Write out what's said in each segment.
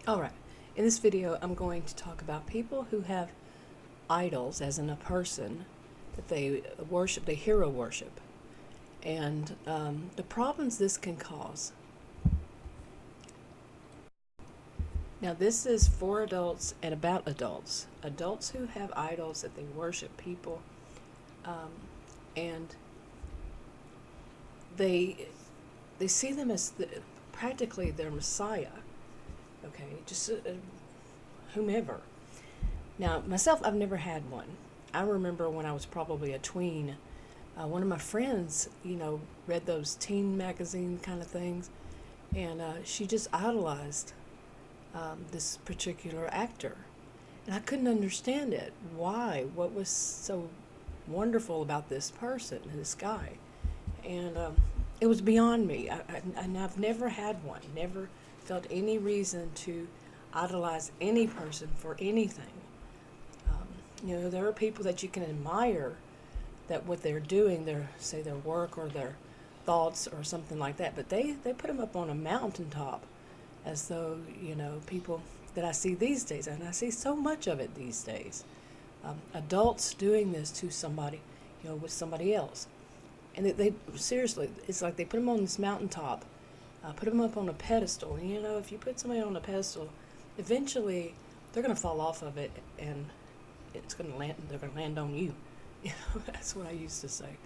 Alright, in this video I'm going to talk about people who have idols, as in a person, that they worship, they hero worship, and the problems this can cause. Now this is for adults and about adults. Adults who have idols that they worship people, and they see them as practically their messiah. Okay, just whomever. Now, myself, I've never had one. I remember when I was probably a tween, one of my friends, read those teen magazine kind of things, and she just idolized this particular actor. And I couldn't understand it. Why? What was so wonderful about this person, this guy? And it was beyond me. And I've never had one, never felt any reason to idolize any person for anything. There are people that you can admire, that what they're doing, their work or their thoughts or something like that, but they put them up on a mountaintop, as though, people that I see these days, and I see so much of it these days, adults doing this to somebody, with somebody else. And they seriously, it's like they put them on this mountaintop, put them up on a pedestal. And if you put somebody on a pedestal, eventually they're going to fall off of it, and it's going to land. They're going to land on you. That's what I used to say.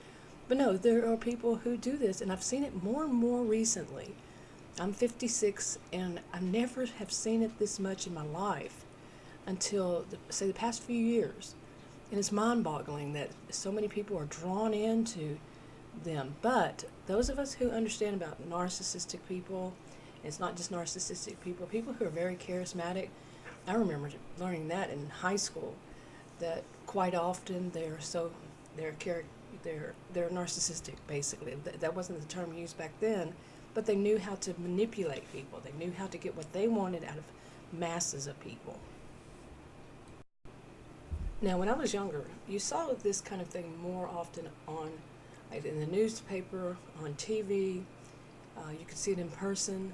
But no, there are people who do this, and I've seen it more and more recently. I'm 56, and I never have seen it this much in my life until, the past few years. And it's mind-boggling that so many people are drawn into them. But those of us who understand about narcissistic people, it's not just narcissistic people who are very charismatic. I remember learning that in high school, that quite often they're narcissistic, basically. That wasn't the term used back then, but they knew how to manipulate people. They knew how to get what they wanted out of masses of people. Now, when I was younger, you saw this kind of thing more often in the newspaper, on TV. You could see it in person,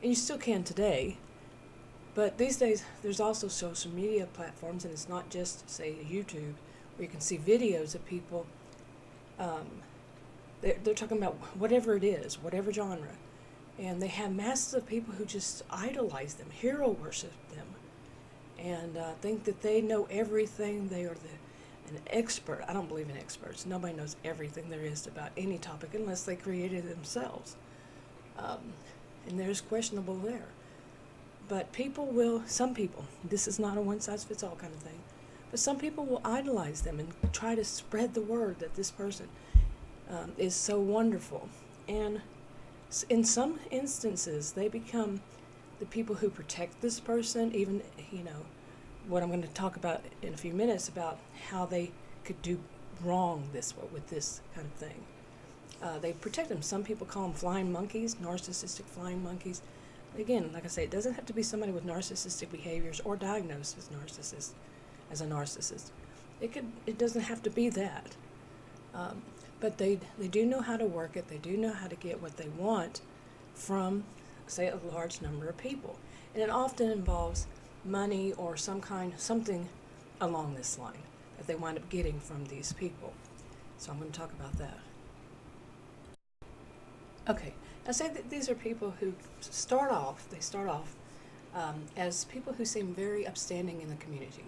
and you still can today. But these days, there's also social media platforms, and it's not just, say, YouTube, where you can see videos of people. They're talking about whatever it is, whatever genre, and they have masses of people who just idolize them, hero worship them, and think that they know everything. They are an expert. I don't believe in experts. Nobody knows everything there is about any topic unless they created it themselves. And there's questionable there. But some people, this is not a one-size-fits-all kind of thing, but some people will idolize them and try to spread the word that this person is so wonderful. And in some instances, they become the people who protect this person, even, what I'm going to talk about in a few minutes about how they could do wrong with this kind of thing. They protect them. Some people call them flying monkeys, narcissistic flying monkeys. Again, like I say, it doesn't have to be somebody with narcissistic behaviors or diagnosed as a narcissist. It doesn't have to be that. But they do know how to work it. They do know how to get what they want from, say, a large number of people. And it often involves money or something along this line that they wind up getting from these people. So I'm going to talk about that. Okay, I say that these are people who start off as people who seem very upstanding in the community.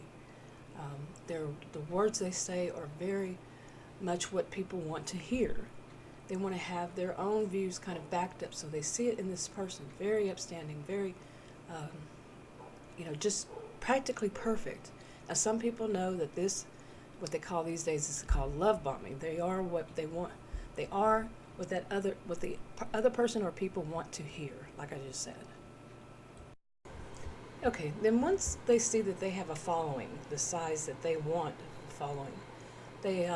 The words they say are very much what people want to hear. They want to have their own views kind of backed up, so they see it in this person, very upstanding, very, just practically perfect. Now, some people know that what they call these days is called love bombing. They are what they want. They are what the other person or people want to hear, like I just said. Okay, then once they see that they have a following, the size that they want following, they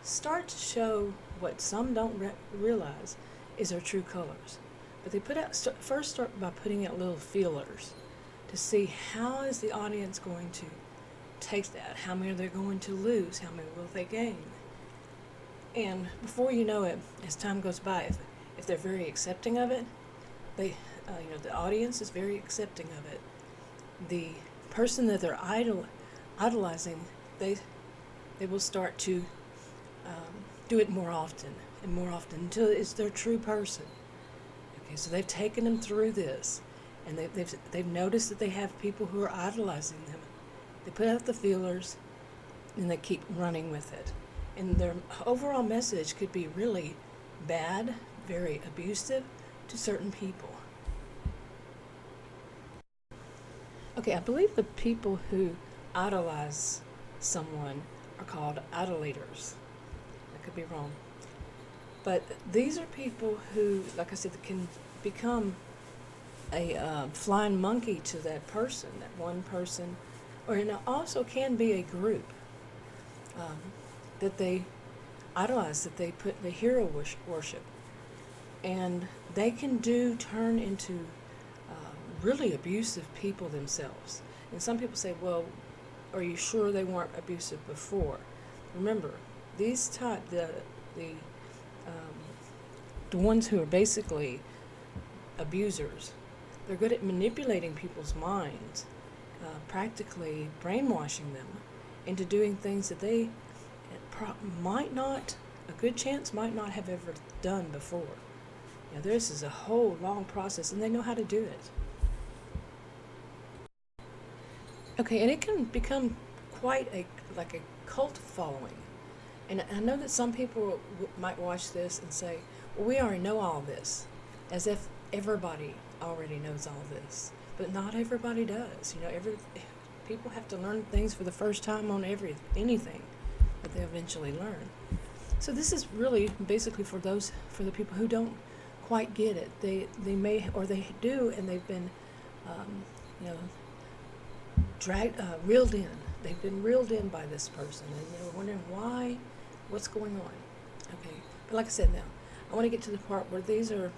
start to show what some don't realize is their true colors. But they first start by putting out little feelers to see how is the audience going to take that, how many are they going to lose, how many will they gain. And before you know it, as time goes by, if they're very accepting of it, they The audience is very accepting of it. The person that they're idolizing, they will start to do it more often and more often until it's their true person. Okay, so they've taken them through this, and they've noticed that they have people who are idolizing them. They put out the feelers, and they keep running with it. And their overall message could be really bad, very abusive to certain people. Okay, I believe the people who idolize someone are called idolaters. I could be wrong. But these are people who, like I said, can become a flying monkey to that person, that one person, or it also can be a group that they idolize, that they put the hero worship. And they can turn into really abusive people themselves. And some people say, well, are you sure they weren't abusive before? Remember, these the ones who are basically abusers, they're good at manipulating people's minds, practically brainwashing them into doing things that they a good chance might not have ever done before. This is a whole long process, and they know how to do it. Okay, and it can become quite a cult following. And I know that some people might watch this and say, well, we already know all this, as if everybody already knows all this. But not everybody does. People have to learn things for the first time on anything that they eventually learn. So this is really basically for the people who don't quite get it. They may, or they do, and they've been reeled in. They've been reeled in by this person, and they're wondering what's going on. Okay, but like I said, now I want to get to the part where these are,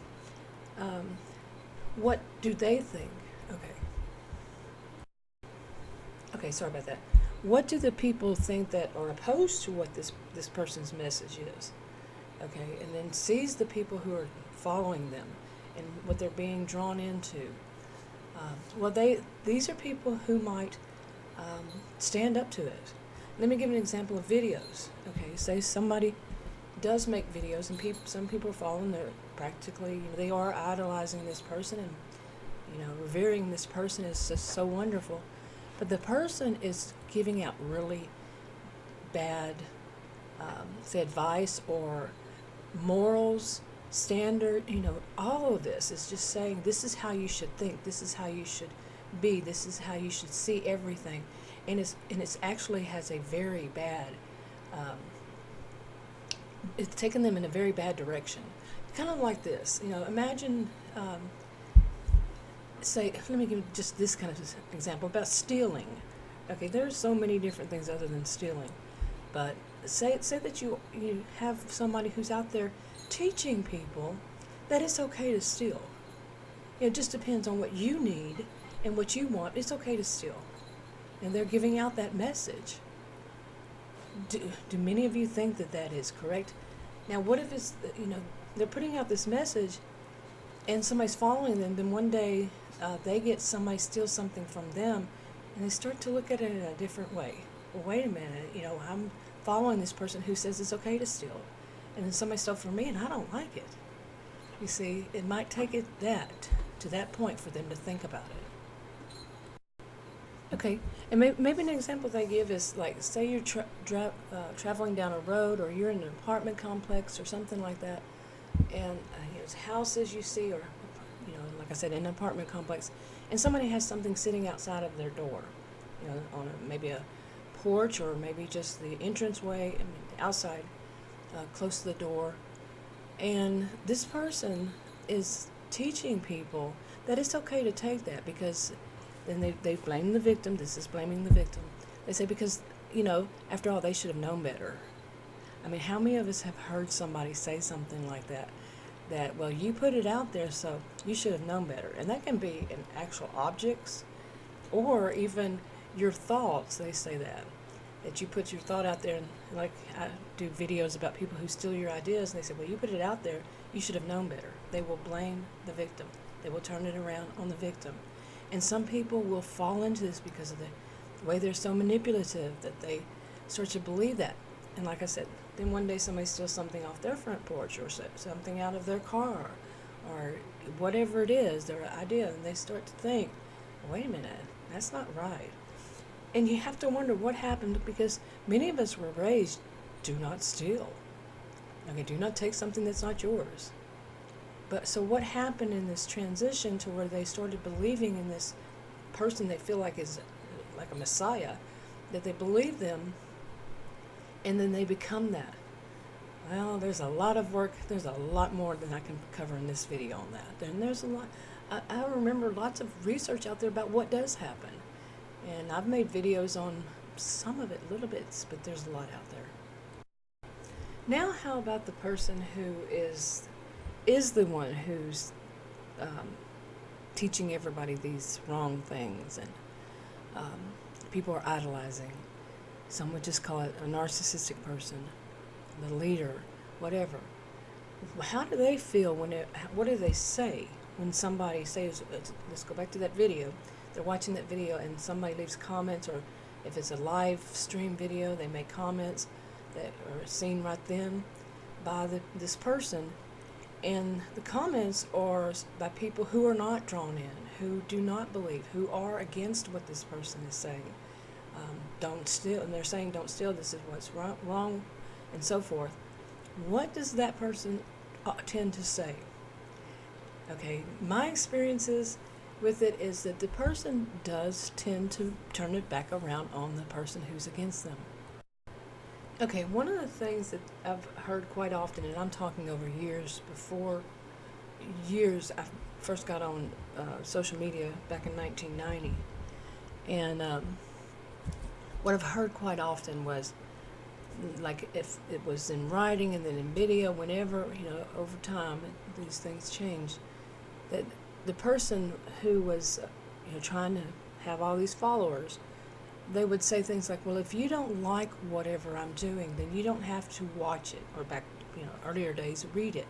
what do they think? Okay, sorry about that. What do the people think that are opposed to what this person's message is? Okay, and then sees the people who are following them and what they're being drawn into. These are people who might stand up to it. Let me give an example of videos. Okay, say somebody does make videos, and some people are following. They're practically, they are idolizing this person, and revering this person is just so wonderful. But the person is giving out really bad, say, advice or morals, standard. All of this is just saying this is how you should think, this is how you should be, this is how you should see everything, and it's actually has a very bad. It's taken them in a very bad direction. Kind of like this. Imagine. Let me give just this kind of example about stealing. Okay, there's so many different things other than stealing, but say that you have somebody who's out there teaching people that it's okay to steal. It just depends on what you need and what you want. It's okay to steal, and they're giving out that message. Do many of you think that is correct? Now, what if it's they're putting out this message, and somebody's following them, then one day they get somebody steals something from them, and they start to look at it in a different way. Well, wait a minute, I'm following this person who says it's okay to steal, and then somebody stole from me, and I don't like it. You see, it might take it to that point for them to think about it. Okay, and maybe an example they give is like, say you're traveling down a road, or you're in an apartment complex or something like that, and it's houses you see, or like I said, in an apartment complex, and somebody has something sitting outside of their door, on maybe a porch, or maybe just the entranceway, outside, close to the door, and this person is teaching people that it's okay to take that, because then they blame the victim. This is blaming the victim. They say, because after all, they should have known better. How many of us have heard somebody say something like that, well, you put it out there, so you should have known better? And that can be in actual objects, or even your thoughts. They say that you put your thought out there, and like I do videos about people who steal your ideas, and they say, well, you put it out there, you should have known better. They will blame the victim. They will turn it around on the victim. And some people will fall into this because of the way they're so manipulative that they start to believe that. And like I said, then one day somebody steals something off their front porch or something out of their car or whatever it is, their idea, and they start to think, wait a minute, that's not right. And you have to wonder what happened, because many of us were raised, do not steal. Okay, do not take something that's not yours. But so what happened in this transition to where they started believing in this person they feel like is like a messiah, that they believe them, and then they become that. Well, there's a lot of work. There's a lot more than I can cover in this video on that. And there's a lot. I remember lots of research out there about what does happen. And I've made videos on some of it, little bits, but there's a lot out there. Now, how about the person who is the one who's teaching everybody these wrong things, and people are idolizing? Some would just call it a narcissistic person, the leader, whatever. How do they feel what do they say when somebody says, let's go back to that video, they're watching that video and somebody leaves comments, or if it's a live stream video, they make comments that are seen right then by this person, and the comments are by people who are not drawn in, who do not believe, who are against what this person is saying. Don't steal, and they're saying don't steal, this is what's wrong, and so forth. What does that person tend to say? Okay, my experiences with it is that the person does tend to turn it back around on the person who's against them. Okay, one of the things that I've heard quite often, and I'm talking over years, I first got on social media back in 1990, and what I've heard quite often was, like, if it was in writing and then in video, whenever, over time, these things change, that the person who was, trying to have all these followers, they would say things like, well, if you don't like whatever I'm doing, then you don't have to watch it, or back, earlier days, read it.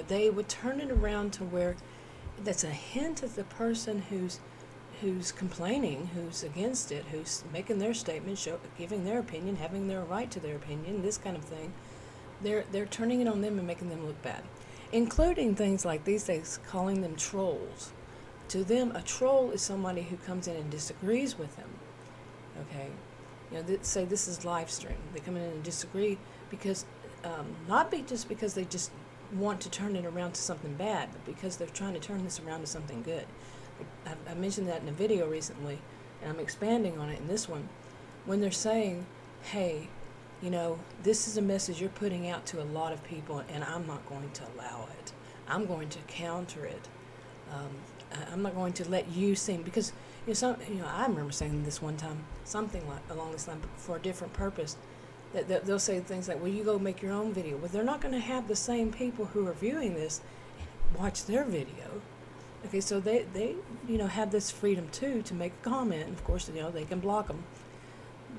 They would turn it around to where that's a hint of the person who's complaining, who's against it, who's making their statement, giving their opinion, having their right to their opinion, this kind of thing. They're turning it on them and making them look bad, including things like these days calling them trolls. To them, a troll is somebody who comes in and disagrees with them. Okay, say this is live stream. They come in and disagree because just because they just want to turn it around to something bad, but because they're trying to turn this around to something good. I mentioned that in a video recently, and I'm expanding on it in this one, when they're saying, hey, this is a message you're putting out to a lot of people, and I'm not going to allow it. I'm going to counter it. I'm not going to let you sing, because I remember saying this one time, something like along this line, but for a different purpose. That they'll say things like, well, you go make your own video. Well, they're not going to have the same people who are viewing this watch their video. Okay, so they have this freedom too to make a comment. Of course, they can block them,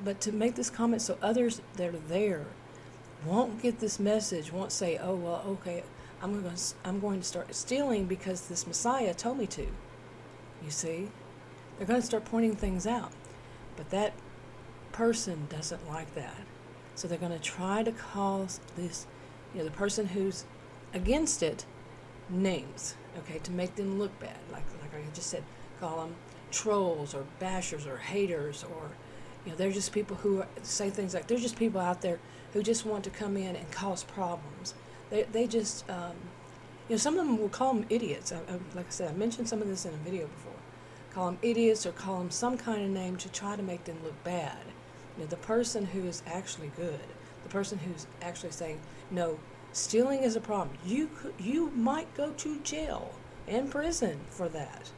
but to make this comment so others that are there won't get this message, won't say, oh well, okay, I'm going to start stealing because this Messiah told me to. You see, they're going to start pointing things out, but that person doesn't like that, so they're going to try to call this, the person who's against it, names, okay, to make them look bad, like I just said, call them trolls or bashers or haters, or they're just people who say things like, they're just people out there who just want to come in and cause problems. They just some of them will call them idiots. Like I said, I mentioned some of this in a video before. Call them idiots or call them some kind of name to try to make them look bad. The person who is actually good, the person who's actually saying, no, stealing is a problem. You might go to jail and prison for that.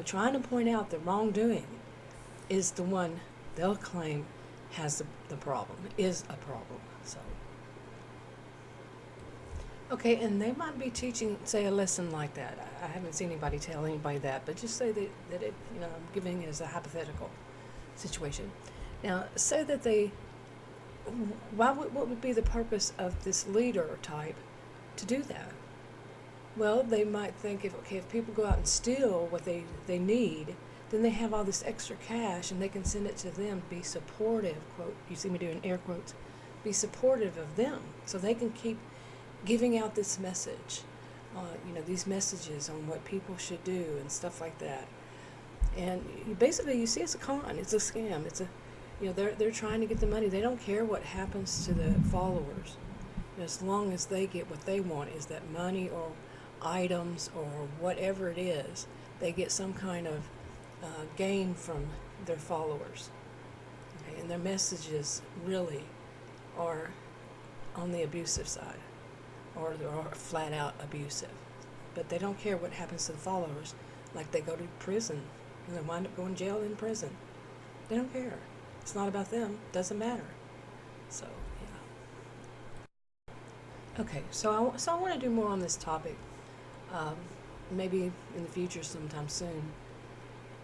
Trying to point out the wrongdoing is the one they'll claim has the problem, is a problem. So, okay, and they might be teaching, say, a lesson like that. I haven't seen anybody tell anybody that, but just say that it, I'm giving it as a hypothetical situation. Now, say that what would be the purpose of this leader type to do that? Well, they might think if people go out and steal what they need, then they have all this extra cash and they can send it to them. Be supportive, quote, you see me doing air quotes, be supportive of them so they can keep giving out this message, these messages on what people should do and stuff like that. And basically you see it's a con, it's a scam, they're trying to get the money. They don't care what happens to the followers. As long as they get what they want, is that money or items or whatever it is, they get some kind of gain from their followers. Okay? And their messages really are on the abusive side, or they're flat out abusive. But they don't care what happens to the followers. Like they go to prison and they wind up going to jail in prison. They don't care. It's not about them. Doesn't matter. So, yeah. Okay, so I want to do more on this topic, maybe in the future sometime soon,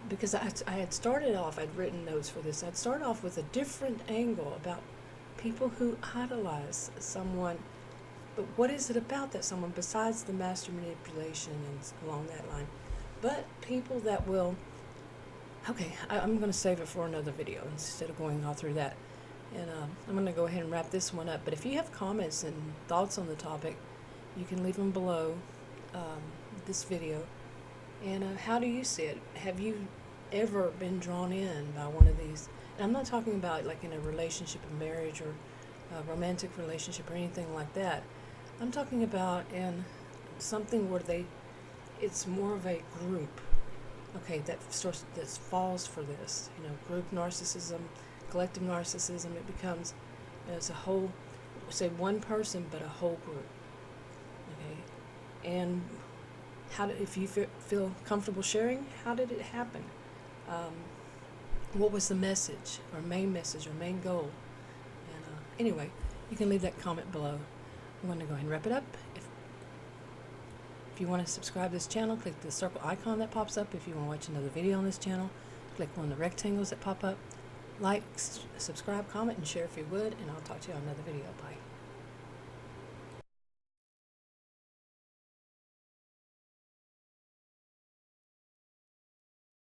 because I had started off, I'd written notes for this, I'd start off with a different angle about people who idolize someone, but what is it about that someone besides the master manipulation and along that line, but people that will, okay, I'm going to save it for another video instead of going all through that. And I'm going to go ahead and wrap this one up. But if you have comments and thoughts on the topic, you can leave them below this video. And how do you see it? Have you ever been drawn in by one of these? And I'm not talking about like in a relationship, a marriage, or a romantic relationship or anything like that. I'm talking about in something where it's more of a group. Okay, that falls for this. Group narcissism, collective narcissism. It becomes, it's a whole, say one person, but a whole group. Okay, and if you feel comfortable sharing, how did it happen? What was the message, or main goal? And anyway, you can leave that comment below. I'm going to go ahead and wrap it up. If you want to subscribe to this channel, click the circle icon that pops up. If you want to watch another video on this channel, click one of the rectangles that pop up. Like, subscribe, comment, and share if you would, and I'll talk to you on another video. Bye.